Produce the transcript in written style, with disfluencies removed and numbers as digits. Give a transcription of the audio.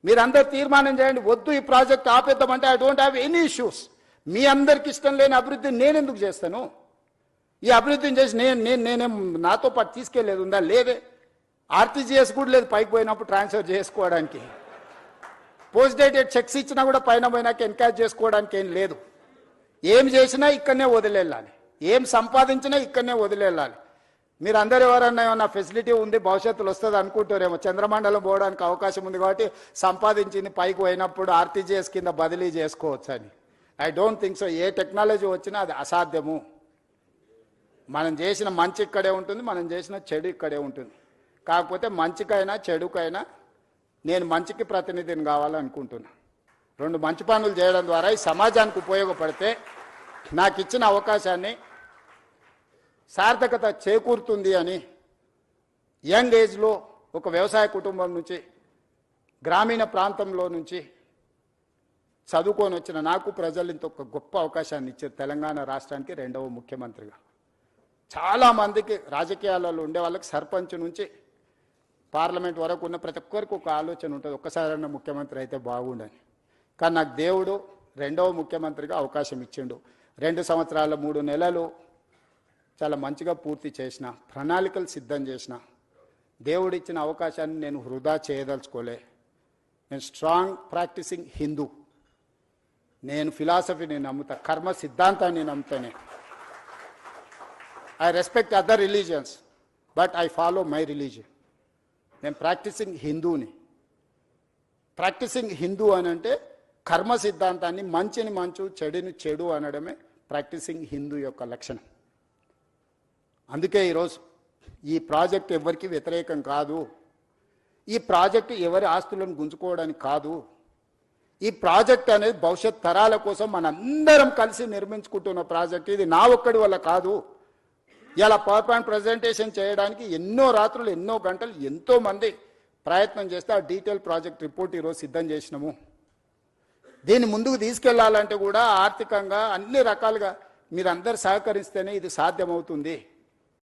మీరందరూ తీర్మానం చేయండి, వద్దు ఈ ప్రాజెక్ట్ ఆపేద్దామంటే I don't have any issues. మీ అందరికి ఇష్టం లేని అభివృద్ధిని నేను ఎందుకు చేస్తాను? ఈ అభివృద్ధిని చేసి నేనేం నాతో పాటు తీసుకెళ్లేదు ఉందా? లేదే. ఆర్టీజీఎస్ కూడా లేదు పైకి పోయినప్పుడు ట్రాన్స్ఫర్ చేసుకోవడానికి. పోస్ట్ డేటెడ్ చెక్స్ ఇచ్చినా కూడా పైన పోయినాక ఎన్కాష్ చేసుకోవడానికి ఏం లేదు. ఏం చేసినా ఇక్కడనే వదిలేళ్ళాలి, ఏం సంపాదించినా ఇక్కడనే వదిలేళ్ళాలి. మీరు అందరు ఎవరన్నా ఏమన్నా ఫెసిలిటీ ఉంది భవిష్యత్తులో వస్తుంది అనుకుంటారేమో. చంద్రమండలం పోవడానికి అవకాశం ఉంది కాబట్టి సంపాదించింది పైకి పోయినప్పుడు ఆర్టీజీఎస్ కింద బదిలీ చేసుకోవచ్చు అని. I don't think so. A technology వచ్చినా అది అసాధ్యము. మనం చేసిన మంచి ఇక్కడే ఉంటుంది, మనం చేసిన చెడు ఇక్కడే ఉంటుంది. కాకపోతే మంచికైనా చెడుకైనా నేను మంచికి ప్రతినిధిని కావాలనుకుంటున్నా. రెండు మంచి పనులు చేయడం ద్వారా ఈ సమాజానికి ఉపయోగపడితే నాకు ఇచ్చిన అవకాశాన్ని సార్థకత చేకూరుతుంది అని యంగ్ ఏజ్లో ఒక వ్యవసాయ కుటుంబం నుంచి గ్రామీణ ప్రాంతంలో నుంచి చదువుకొని వచ్చిన నాకు ప్రజలు ఇంత ఒక గొప్ప అవకాశాన్ని ఇచ్చారు. తెలంగాణ రాష్ట్రానికి 2వ ముఖ్యమంత్రిగా. చాలామందికి రాజకీయాలలో ఉండే వాళ్ళకి సర్పంచ్ నుంచి పార్లమెంట్ వరకు ఉన్న ప్రతి ఒక్కరికి ఒక ఆలోచన ఉంటుంది, ఒక్కసారైనా ముఖ్యమంత్రి అయితే బాగుండని. కానీ నాకు దేవుడు 2వ ముఖ్యమంత్రిగా అవకాశం ఇచ్చిండు. 2 సంవత్సరాల 3 నెలలు చాలా మంచిగా పూర్తి చేసిన, ప్రణాళికలు సిద్ధం చేసిన. దేవుడిచ్చిన అవకాశాన్ని నేను వృధా చేయదలుచుకోలే. నేను స్ట్రాంగ్ ప్రాక్టీసింగ్ హిందూ. నేను ఫిలాసఫీని నమ్ముతా, కర్మ సిద్ధాంతాన్ని నమ్ముతానే. I respect other religions but I follow my religion. నేను ప్రాక్టీసింగ్ హిందూని. ప్రాక్టీసింగ్ హిందూ అని అంటే కర్మ సిద్ధాంతాన్ని, మంచిని మంచు చెడుని చెడు అనడమే ప్రాక్టీసింగ్ హిందూ యొక్క లక్షణం. అందుకే ఈరోజు ఈ ప్రాజెక్ట్ ఎవరికి వ్యతిరేకం కాదు. ఈ ప్రాజెక్టు ఎవరి ఆస్తులను గుంజుకోవడానికి కాదు. ఈ ప్రాజెక్ట్ అనేది భవిష్యత్ తరాల కోసం మనందరం కలిసి నిర్మించుకుంటున్న ప్రాజెక్ట్. ఇది నా ఒక్కడి వల్ల కాదు. ఇలా పవర్ పాయింట్ ప్రజెంటేషన్ చేయడానికి ఎన్నో రాత్రులు, ఎన్నో గంటలు, ఎంతోమంది ప్రయత్నం చేస్తే ఆ డీటెయిల్ ప్రాజెక్ట్ రిపోర్ట్ ఈరోజు సిద్ధం చేసినాము. దీన్ని ముందుకు తీసుకెళ్లాలంటే కూడా ఆర్థికంగా అన్ని రకాలుగా మీరందరూ సహకరిస్తేనే ఇది సాధ్యమవుతుంది.